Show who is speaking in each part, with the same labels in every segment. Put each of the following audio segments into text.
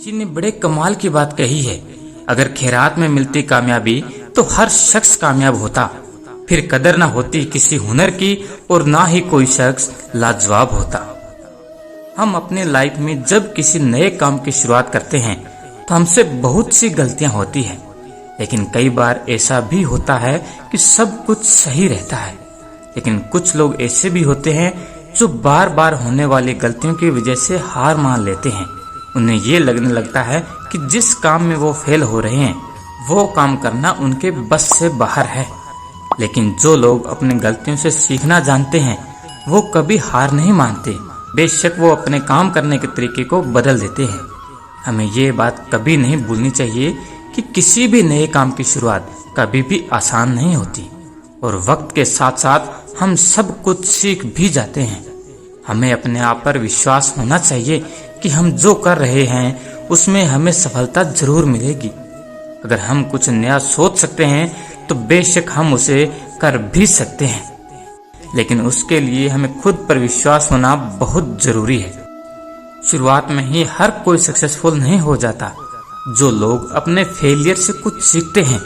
Speaker 1: जी ने बड़े कमाल की बात कही है। अगर खैरात में मिलती कामयाबी तो हर शख्स कामयाब होता, फिर कदर ना होती किसी हुनर की और ना ही कोई शख्स लाजवाब होता। हम अपने लाइफ में जब किसी नए काम की शुरुआत करते हैं तो हमसे बहुत सी गलतियां होती हैं, लेकिन कई बार ऐसा भी होता है कि सब कुछ सही रहता है। लेकिन कुछ लोग ऐसे भी होते हैं जो बार बार होने वाली गलतियों की वजह से हार मान लेते हैं। उन्हें ये लगने लगता है कि जिस काम में वो फेल हो रहे हैं वो काम करना उनके बस से बाहर है। लेकिन जो लोग अपनी गलतियों से सीखना जानते हैं वो कभी हार नहीं मानते, बेशक वो अपने काम करने के तरीके को बदल देते हैं। हमें ये बात कभी नहीं भूलनी चाहिए कि किसी भी नए काम की शुरुआत कभी भी आसान नहीं होती और वक्त के साथ साथ हम सब कुछ सीख भी जाते हैं। हमें अपने आप पर विश्वास होना चाहिए कि हम जो कर रहे हैं उसमें हमें सफलता जरूर मिलेगी। अगर हम कुछ नया सोच सकते हैं तो बेशक हम उसे कर भी सकते हैं, लेकिन उसके लिए हमें खुद पर विश्वास होना बहुत जरूरी है। शुरुआत में ही हर कोई सक्सेसफुल नहीं हो जाता। जो लोग अपने फेलियर से कुछ सीखते हैं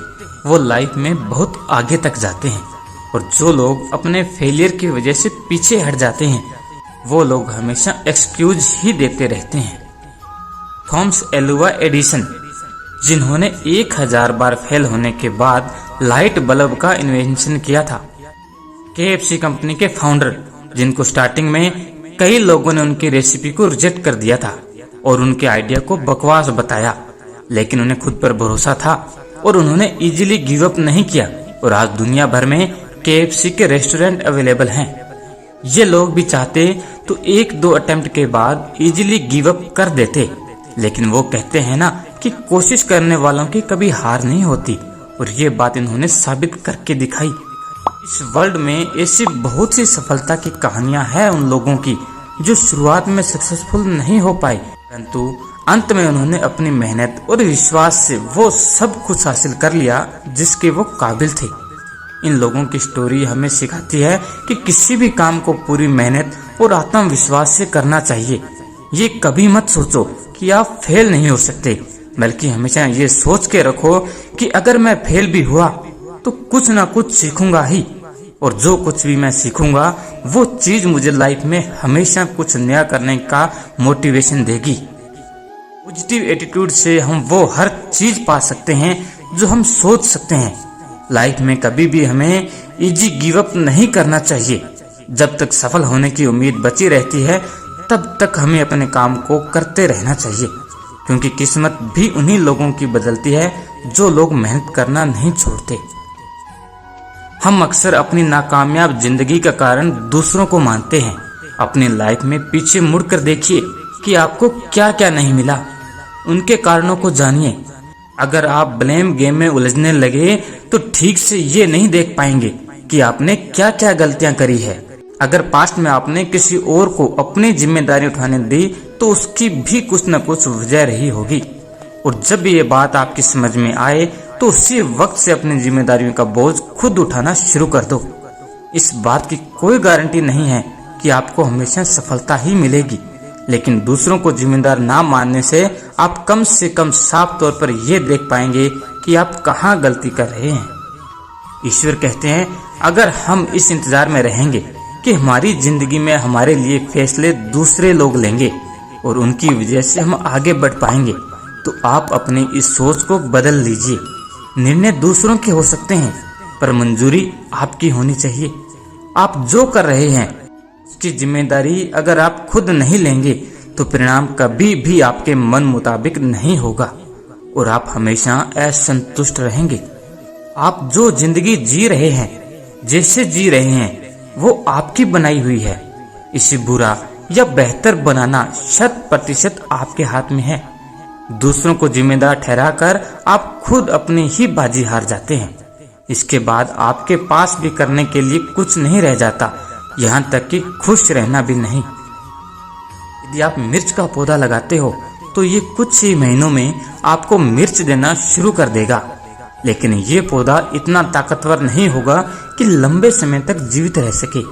Speaker 1: वो लाइफ में बहुत आगे तक जाते हैं, और जो लोग अपने फेलियर की वजह से पीछे हट जाते हैं वो लोग हमेशा एक्सक्यूज ही देते रहते हैं। थॉमस एल्वा एडिसन, जिन्होंने 1000 बार फेल होने के बाद लाइट बल्ब का इन्वेंशन किया था, KFC कंपनी के फाउंडर, जिनको स्टार्टिंग में कई लोगों ने उनकी रेसिपी को रिजेक्ट कर दिया था और उनके आइडिया को बकवास बताया, लेकिन उन्हें खुद पर भरोसा था और उन्होंने इजीली गिव अप नहीं किया, और आज दुनिया भर में KFC के रेस्टोरेंट अवेलेबल हैं। ये लोग भी चाहते तो 1-2 अटेम्प्ट के बाद इजीली गिव अप कर देते, लेकिन वो कहते हैं ना कि कोशिश करने वालों की कभी हार नहीं होती, और ये बात इन्होंने साबित करके दिखाई। इस वर्ल्ड में ऐसी बहुत सी सफलता की कहानियां हैं उन लोगों की जो शुरुआत में सक्सेसफुल नहीं हो पाए, परंतु अंत में उन्होंने अपनी मेहनत और विश्वास से वो सब कुछ हासिल कर लिया जिसके वो काबिल थे। इन लोगों की स्टोरी हमें सिखाती है कि किसी भी काम को पूरी मेहनत और आत्मविश्वास से करना चाहिए। ये कभी मत सोचो कि आप फेल नहीं हो सकते, बल्कि हमेशा ये सोच के रखो कि अगर मैं फेल भी हुआ तो कुछ ना कुछ सीखूंगा ही, और जो कुछ भी मैं सीखूंगा वो चीज मुझे लाइफ में हमेशा कुछ नया करने का मोटिवेशन देगी। पॉजिटिव एटीट्यूड से हम वो हर चीज पा सकते हैं जो हम सोच सकते हैं। लाइफ में कभी भी हमें इजी गिव अप नहीं करना चाहिए। जब तक सफल होने की उम्मीद बची रहती है तब तक हमें अपने काम को करते रहना चाहिए, क्योंकि किस्मत भी उन्हीं लोगों की बदलती है जो लोग मेहनत करना नहीं छोड़ते। हम अक्सर अपनी नाकामयाब जिंदगी का कारण दूसरों को मानते हैं। अपनी लाइफ में पीछे मुड़कर देखिए कि आपको क्या क्या नहीं मिला, उनके कारणों को जानिए। अगर आप ब्लेम गेम में उलझने लगे तो ठीक से ये नहीं देख पाएंगे कि आपने क्या क्या गलतियां करी है। अगर पास्ट में आपने किसी और को अपनी जिम्मेदारी उठाने दी तो उसकी भी कुछ न कुछ वजह रही होगी, और जब ये बात आपकी समझ में आए तो उसी वक्त से अपनी जिम्मेदारियों का बोझ खुद उठाना शुरू कर दो। इस बात की कोई गारंटी नहीं है कि आपको हमेशा सफलता ही मिलेगी, लेकिन दूसरों को जिम्मेदार ना मानने से आप कम से कम साफ तौर पर यह देख पाएंगे कि आप कहाँ गलती कर रहे हैं। ईश्वर कहते हैं, अगर हम इस इंतजार में रहेंगे कि हमारी जिंदगी में हमारे लिए फैसले दूसरे लोग लेंगे और उनकी वजह से हम आगे बढ़ पाएंगे, तो आप अपनी इस सोच को बदल लीजिए। निर्णय दूसरों के हो सकते हैं पर मंजूरी आपकी होनी चाहिए। आप जो कर रहे हैं उसकी जिम्मेदारी अगर आप खुद नहीं लेंगे तो परिणाम कभी भी आपके मन मुताबिक नहीं होगा और आप हमेशा असंतुष्ट रहेंगे। आप जो जिंदगी जी रहे हैं, जैसे जी रहे हैं, वो आपकी बनाई हुई है। इसे बुरा या बेहतर बनाना 100% आपके हाथ में है। दूसरों को जिम्मेदार ठहराकर आप खुद अपनी ही बाजी हार जाते हैं। इसके बाद आपके पास भी करने के लिए कुछ नहीं रह जाता, यहाँ तक कि खुश रहना भी नहीं। यदि आप मिर्च का पौधा लगाते हो तो ये कुछ ही महीनों में आपको मिर्च देना शुरू कर देगा, लेकिन ये पौधा इतना ताकतवर नहीं होगा कि लंबे समय तक जीवित रह सके।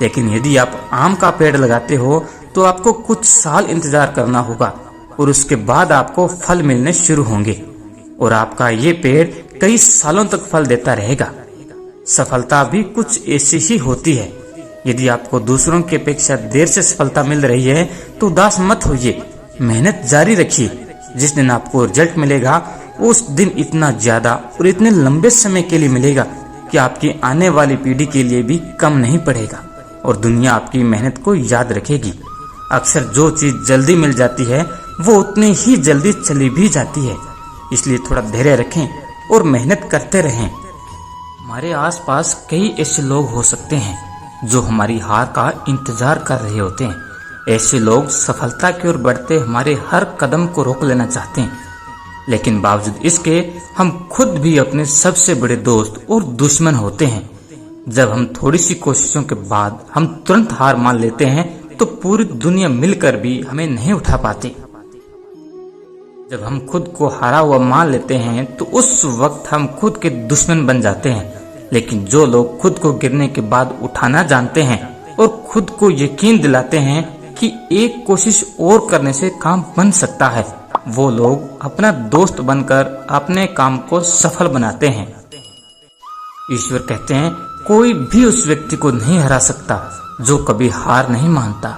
Speaker 1: लेकिन यदि आप आम का पेड़ लगाते हो तो आपको कुछ साल इंतजार करना होगा और उसके बाद आपको फल मिलने शुरू होंगे और आपका ये पेड़ कई सालों तक फल देता रहेगा। सफलता भी कुछ ऐसी ही होती है। यदि आपको दूसरों की अपेक्षा देर से सफलता मिल रही है तो उदास मत होइए, मेहनत जारी रखिए। जिस दिन आपको रिजल्ट मिलेगा उस दिन इतना ज्यादा और इतने लंबे समय के लिए मिलेगा कि आपकी आने वाली पीढ़ी के लिए भी कम नहीं पड़ेगा और दुनिया आपकी मेहनत को याद रखेगी। अक्सर जो चीज जल्दी मिल जाती है वो उतनी ही जल्दी चली भी जाती है, इसलिए थोड़ा धैर्य रखें और मेहनत करते रहें। हमारे आसपास कई ऐसे लोग हो सकते हैं जो हमारी हार का इंतजार कर रहे होते हैं। ऐसे लोग सफलता की ओर बढ़ते हमारे हर कदम को रोक लेना चाहते हैं, लेकिन बावजूद इसके हम खुद भी अपने सबसे बड़े दोस्त और दुश्मन होते हैं। जब हम थोड़ी सी कोशिशों के बाद हम तुरंत हार मान लेते हैं तो पूरी दुनिया मिलकर भी हमें नहीं उठा पाते। जब हम खुद को हारा हुआ मान लेते हैं तो उस वक्त हम खुद के दुश्मन बन जाते हैं। लेकिन जो लोग खुद को गिरने के बाद उठाना जानते हैं और खुद को यकीन दिलाते हैं कि एक कोशिश और करने से काम बन सकता है, वो लोग अपना दोस्त बनकर अपने काम को सफल बनाते हैं। ईश्वर कहते हैं कोई भी उस व्यक्ति को नहीं हरा सकता जो कभी हार नहीं मानता।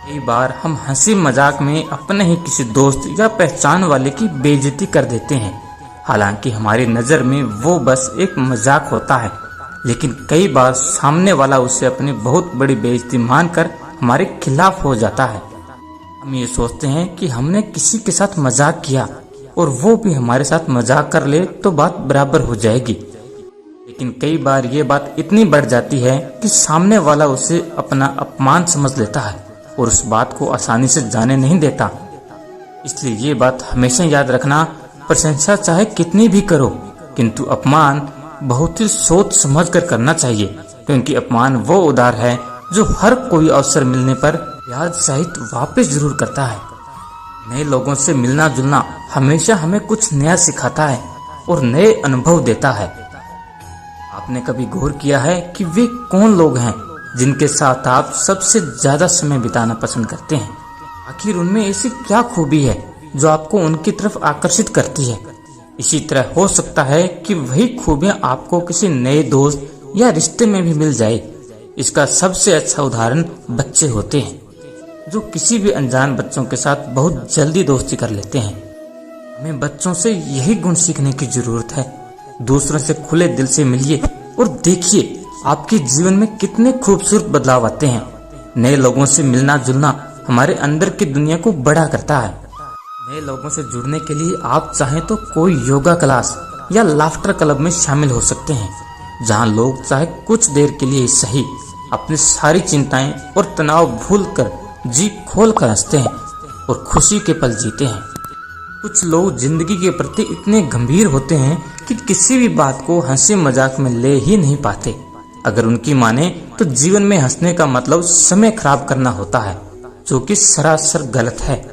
Speaker 1: कई बार हम हंसी मजाक में अपने ही किसी दोस्त या पहचान वाले की बेइज्जती कर देते हैं, हालांकि हमारी नजर में वो बस एक मजाक होता है। लेकिन कई बार सामने वाला उसे अपनी बहुत बड़ी बेइज्जती मानकर हमारे खिलाफ हो जाता है। हम ये सोचते हैं कि हमने किसी के साथ मजाक किया और वो भी हमारे साथ मजाक कर ले तो बात बराबर हो जाएगी। लेकिन कई बार ये बात इतनी बढ़ जाती है कि सामने वाला उसे अपना अपमान समझ लेता है और उस बात को आसानी से जाने नहीं देता। इसलिए ये बात हमेशा याद रखना, प्रशंसा चाहे कितनी भी करो किंतु अपमान बहुत ही सोच समझ कर करना चाहिए, क्योंकि अपमान वो उधार है जो हर कोई अवसर मिलने पर ब्याज सहित वापस जरूर करता है। नए लोगों से मिलना जुलना हमेशा हमें कुछ नया सिखाता है और नए अनुभव देता है। आपने कभी गौर किया है कि वे कौन लोग हैं जिनके साथ आप सबसे ज्यादा समय बिताना पसंद करते हैं? आखिर उनमें ऐसी क्या खूबी है जो आपको उनकी तरफ आकर्षित करती है? इसी तरह हो सकता है कि वही खूबियां आपको किसी नए दोस्त या रिश्ते में भी मिल जाए। इसका सबसे अच्छा उदाहरण बच्चे होते हैं, जो किसी भी अनजान बच्चों के साथ बहुत जल्दी दोस्ती कर लेते हैं। हमें बच्चों से यही गुण सीखने की जरूरत है। दूसरों से खुले दिल से मिलिए और देखिए आपके जीवन में कितने खूबसूरत बदलाव आते हैं। नए लोगों से मिलना जुलना हमारे अंदर की दुनिया को बड़ा करता है। नए लोगों से जुड़ने के लिए आप चाहें तो कोई योगा क्लास या लाफ्टर क्लब में शामिल हो सकते हैं, जहां लोग चाहे कुछ देर के लिए सही अपनी सारी चिंताएं और तनाव भूलकर जी खोल कर हंसते हैं और खुशी के पल जीते हैं। कुछ लोग जिंदगी के प्रति इतने गंभीर होते हैं कि किसी भी बात को हंसी मजाक में ले ही नहीं पाते। अगर उनकी माने तो जीवन में हंसने का मतलब समय खराब करना होता है, जो कि सरासर गलत है।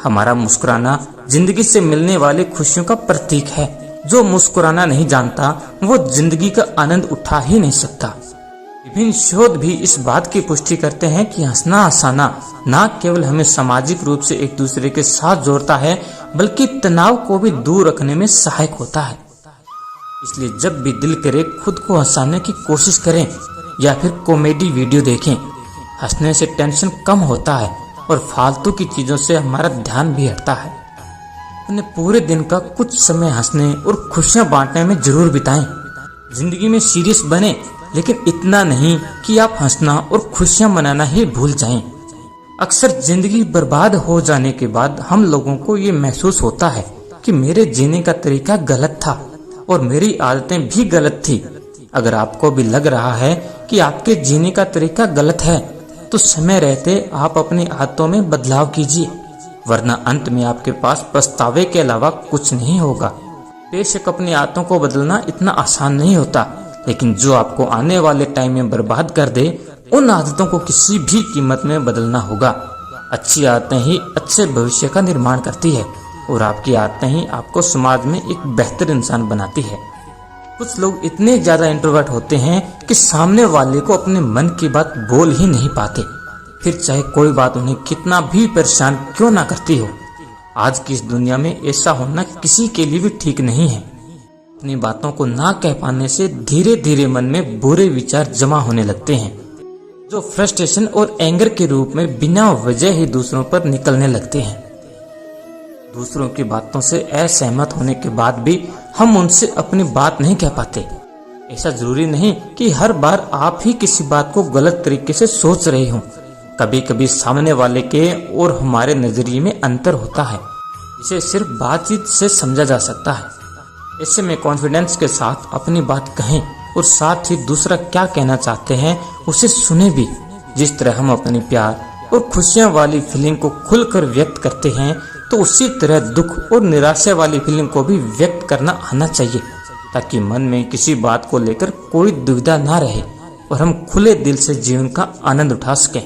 Speaker 1: हमारा मुस्कुराना जिंदगी से मिलने वाली खुशियों का प्रतीक है। जो मुस्कुराना नहीं जानता वो जिंदगी का आनंद उठा ही नहीं सकता। विभिन्न शोध भी इस बात की पुष्टि करते हैं कि हंसना हंसाना न केवल हमें सामाजिक रूप से एक दूसरे के साथ जोड़ता है, बल्कि तनाव को भी दूर रखने में सहायक होता है। इसलिए जब भी दिल करे खुद को हंसाने की कोशिश करें या फिर कॉमेडी वीडियो देखें। हंसने से टेंशन कम होता है और फालतू की चीजों से हमारा ध्यान भी हटता है। अपने पूरे दिन का कुछ समय हंसने और खुशियां बांटने में जरूर बिताएं। जिंदगी में सीरियस बने, लेकिन इतना नहीं कि आप हंसना और खुशियां मनाना ही भूल जाएं। अक्सर जिंदगी बर्बाद हो जाने के बाद हम लोगों को ये महसूस होता है कि मेरे जीने का तरीका गलत था और मेरी आदतें भी गलत थी। अगर आपको भी लग रहा है कि आपके जीने का तरीका गलत है तो समय रहते आप अपनी आदतों में बदलाव कीजिए, वरना अंत में आपके पास पछतावे के अलावा कुछ नहीं होगा। बेशक अपनी आदतों को बदलना इतना आसान नहीं होता, लेकिन जो आपको आने वाले टाइम में बर्बाद कर दे उन आदतों को किसी भी कीमत में बदलना होगा। अच्छी आदतें ही अच्छे भविष्य का निर्माण करती है और आपकी आदतें ही आपको समाज में एक बेहतर इंसान बनाती है। कुछ लोग इतने ज्यादा इंट्रोवर्ट होते हैं कि सामने वाले को अपने मन की बात बोल ही नहीं पाते, फिर चाहे कोई बात उन्हें कितना भी परेशान क्यों ना करती हो। आज की इस दुनिया में ऐसा होना किसी के लिए भी ठीक नहीं है। अपनी बातों को ना कह पाने से धीरे धीरे मन में बुरे विचार जमा होने लगते हैं, जो फ्रस्ट्रेशन और एंगर के रूप में बिना वजह ही दूसरों पर निकलने लगते हैं। दूसरों की बातों से असहमत होने के बाद भी हम उनसे अपनी बात नहीं कह पाते। ऐसा जरूरी नहीं कि हर बार आप ही किसी बात को गलत तरीके से सोच रहे हो। कभी कभी सामने वाले के और हमारे नजरिए में अंतर होता है, इसे सिर्फ बातचीत से समझा जा सकता है। ऐसे में कॉन्फिडेंस के साथ अपनी बात कहें और साथ ही दूसरा क्या कहना चाहते हैं उसे सुने भी। जिस तरह हम अपनी प्यार और खुशियां वाली फीलिंग को खुलकर व्यक्त करते हैं, तो उसी तरह दुख और निराशा वाली फीलिंग को भी व्यक्त करना आना चाहिए, ताकि मन में किसी बात को लेकर कोई दुविधा ना रहे और हम खुले दिल से जीवन का आनंद उठा सकें।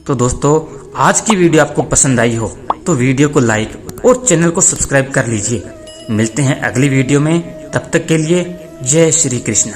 Speaker 1: तो दोस्तों, आज की वीडियो आपको पसंद आई हो तो वीडियो को लाइक और चैनल को सब्सक्राइब कर लीजिए। मिलते हैं अगली वीडियो में, तब तक के लिए जय श्री कृष्ण।